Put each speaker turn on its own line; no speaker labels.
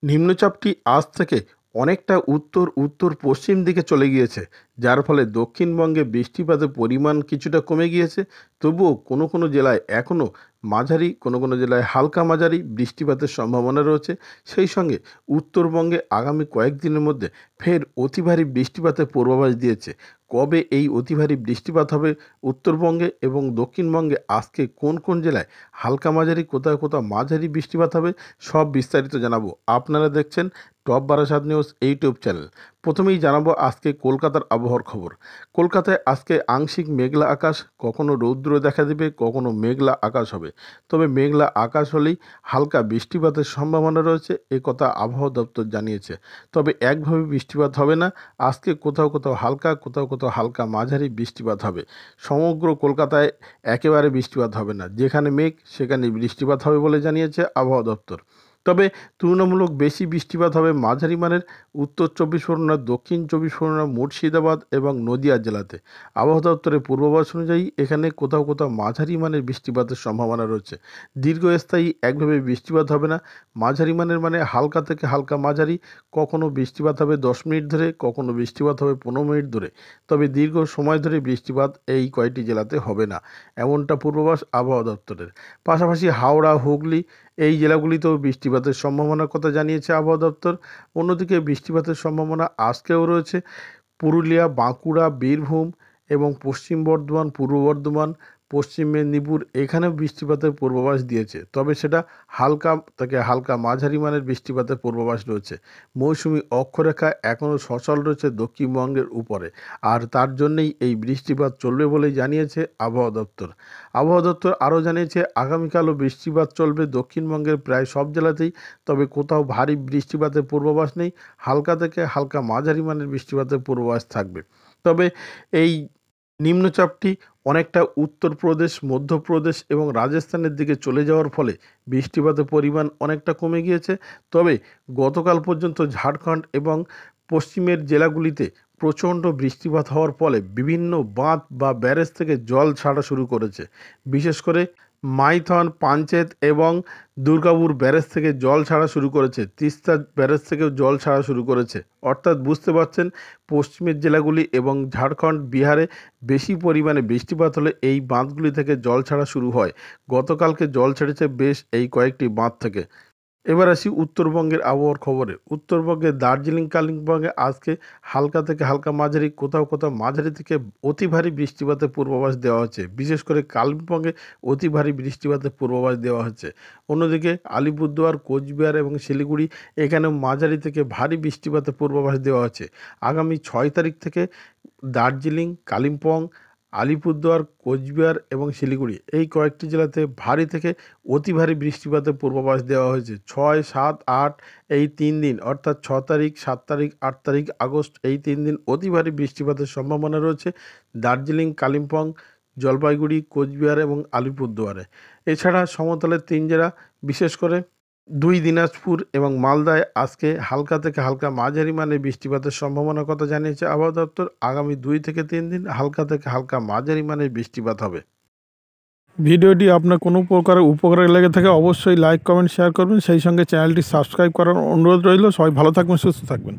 নিম্নচাপটি আজ থেকে অনেকটা উত্তর উত্তর পশ্চিম দিকে চলে গিয়েছে, যার ফলে দক্ষিণবঙ্গে বৃষ্টিপাতের পরিমাণ কিছুটা কমে গিয়েছে। তবুও কোনো কোনো জেলায় এখনও মাঝারি, কোনো কোনো জেলায় হালকা মাঝারি বৃষ্টিপাতের সম্ভাবনা রয়েছে। সেই সঙ্গে উত্তরবঙ্গে আগামী কয়েকদিনের মধ্যে ফের অতি ভারী বৃষ্টিপাতের পূর্বাভাস দিয়েছে। কবে এই অতি ভারী বৃষ্টিপাত হবে উত্তরবঙ্গে এবং দক্ষিণবঙ্গে, আজকে কোন কোন জেলায় হালকা মাঝারি, কোথাও কোথাও মাঝারি বৃষ্টিপাত হবে, সব বিস্তারিত জানাবো। আপনারা দেখছেন top Barasat news YouTube channel. প্রথমেই জানাবো আজকে কলকাতার আবহাওয়ার খবর। কলকাতায় আজকে আংশিক মেঘলা আকাশ, কখনো রৌদ্র দেখা দেবে, কখনো মেঘলা আকাশ হবে। তবে মেঘলা আকাশ হলেই হালকা বৃষ্টিপাতের সম্ভাবনা রয়েছে, কথা আবহাওয়া দপ্তর জানিয়েছে। তবে একভাবে বৃষ্টিপাত হবে না, আজকে কোথাও কোথাও হালকা, কোথাও কোথাও হালকা মাঝারি বৃষ্টিপাত হবে। সমগ্র কলকাতায় একেবারে বৃষ্টিপাত হবে না, যেখানে মেঘ সেখানে বৃষ্টিপাত হবে বলে জানিয়েছে আবহাওয়া দপ্তর। তবে তুলনামূলক বেশি বৃষ্টিপাত হবে মাঝারি মানের উত্তর চব্বিশ পরগনা, দক্ষিণ চব্বিশ পরগনা, মুর্শিদাবাদ এবং নদিয়া জেলাতে। আবহাওয়া দপ্তরের পূর্বাভাস অনুযায়ী এখানে কোথাও কোথাও মাঝারি মানের বৃষ্টিপাতের সম্ভাবনা রয়েছে। দীর্ঘস্থায়ী একভাবে বৃষ্টিপাত হবে না। মাঝারি মানের মানে হালকা থেকে হালকা মাঝারি, কখনো বৃষ্টিপাত হবে 10 মিনিট ধরে, কখনো বৃষ্টিপাত হবে 15 মিনিট ধরে। তবে দীর্ঘ সময় ধরে বৃষ্টিপাত এই কয়টি জেলাতে হবে না, এমনটা পূর্বাভাস আবহাওয়া দপ্তরের। পাশাপাশি হাওড়া, হুগলি এই জেলাগুলিতেও বৃষ্টিপাতের সম্ভাবনার কথা জানিয়েছে আবহাওয়া দপ্তর। অন্যদিকে বৃষ্টিপাতের সম্ভাবনা আজকেও রয়েছে পুরুলিয়া, বাঁকুড়া, বীরভূম এবং পশ্চিম বর্ধমান, পূর্ব বর্ধমান, পশ্চিম মেদিনীপুর, এখানেও বৃষ্টিপাতের পূর্বাভাস দিয়েছে। তবে সেটা হালকা থেকে হালকা মাঝারি মানের বৃষ্টিপাতের পূর্বাভাস রয়েছে। মৌসুমি অক্ষরেখা এখনও সচল রয়েছে দক্ষিণবঙ্গের উপরে, আর তার জন্যেই এই বৃষ্টিপাত চলবে বলেই জানিয়েছে আবহাওয়া দপ্তর। আবহাওয়া দপ্তর আরও জানিয়েছে আগামীকালও বৃষ্টিপাত চলবে দক্ষিণবঙ্গের প্রায় সব জেলাতেই। তবে কোথাও ভারী বৃষ্টিপাতের পূর্বাভাস নেই, হালকা থেকে হালকা মাঝারি মানের বৃষ্টিপাতের পূর্বাভাস থাকবে। তবে এই নিম্নচাপটি অনেকটা উত্তরপ্রদেশ, মধ্যপ্রদেশ এবং রাজস্থানের দিকে চলে যাওয়ার ফলে বৃষ্টিপাতের পরিমাণ অনেকটা কমে গিয়েছে। তবে গতকাল পর্যন্ত ঝাড়খণ্ড এবং পশ্চিমের জেলাগুলিতে প্রচণ্ড বৃষ্টিপাত হওয়ার ফলে বিভিন্ন বাঁধ বা ব্যারেজ থেকে জল ছাড়া শুরু করেছে। বিশেষ করে মাইথন, পাঞ্চেত এবং দুর্গাপুর ব্যারেজ থেকে জল ছাড়া শুরু করেছে, তিস্তা ব্যারেজ থেকেও জল ছাড়া শুরু করেছে। অর্থাৎ বুঝতে পারছেন, পশ্চিমের জেলাগুলি এবং ঝাড়খণ্ড, বিহারে বেশি পরিমাণে বৃষ্টিপাত হলে এই বাঁধগুলি থেকে জল ছাড়া শুরু হয়। গতকালকে জল ছেড়েছে বেশ এই কয়েকটি বাঁধ থেকে। এবার আসি উত্তরবঙ্গের আবহাওয়ার খবরে। উত্তরবঙ্গের দার্জিলিং, কালিম্পংয়ে আজকে হালকা থেকে হালকা মাঝারি, কোথাও কোথাও মাঝারি থেকে অতি ভারী বৃষ্টিপাতের পূর্বাভাস দেওয়া হচ্ছে। বিশেষ করে কালিম্পংয়ে অতি ভারী বৃষ্টিপাতের পূর্বাভাস দেওয়া হচ্ছে। অন্যদিকে আলিপুরদুয়ার, কোচবিহার এবং শিলিগুড়ি, এখানেও মাঝারি থেকে ভারী বৃষ্টিপাতের পূর্বাভাস দেওয়া হচ্ছে। আগামী 6 তারিখ থেকে দার্জিলিং, কালিম্পং, আলিপুরদুয়ার, কোচবিহার এবং শিলিগুড়ি এই কয়েকটি জেলাতে ভারী থেকে অতি ভারী বৃষ্টিপাতের পূর্বাভাস দেওয়া হয়েছে। 6, 7, 8 এই 3 দিন, অর্থাৎ 6 তারিখ, 7 তারিখ, 8 তারিখ আগস্ট, এই 3 দিন অতি ভারী বৃষ্টিপাতের সম্ভাবনা রয়েছে দার্জিলিং, কালিম্পং, জলপাইগুড়ি, কোচবিহার এবং আলিপুরদুয়ারে। এছাড়া সমতলের 3 জেলা, বিশেষ করে দিনাজপুর এবং মালদায় আজকে হালকা থেকে হালকা মাঝারি মানের বৃষ্টিপাতের সম্ভাবনার কথা জানিয়েছে আবহাওয়া দপ্তর। আগামী 2 থেকে 3 দিন হালকা থেকে হালকা মাঝারি মানের বৃষ্টিপাত হবে। ভিডিওটি আপনার কোনো প্রকার উপকারে লেগে থাকে অবশ্যই লাইক, কমেন্ট, শেয়ার করবেন। সেই সঙ্গে চ্যানেলটি সাবস্ক্রাইব করার অনুরোধ রইল। সবাই ভালো থাকবেন, সুস্থ থাকবেন।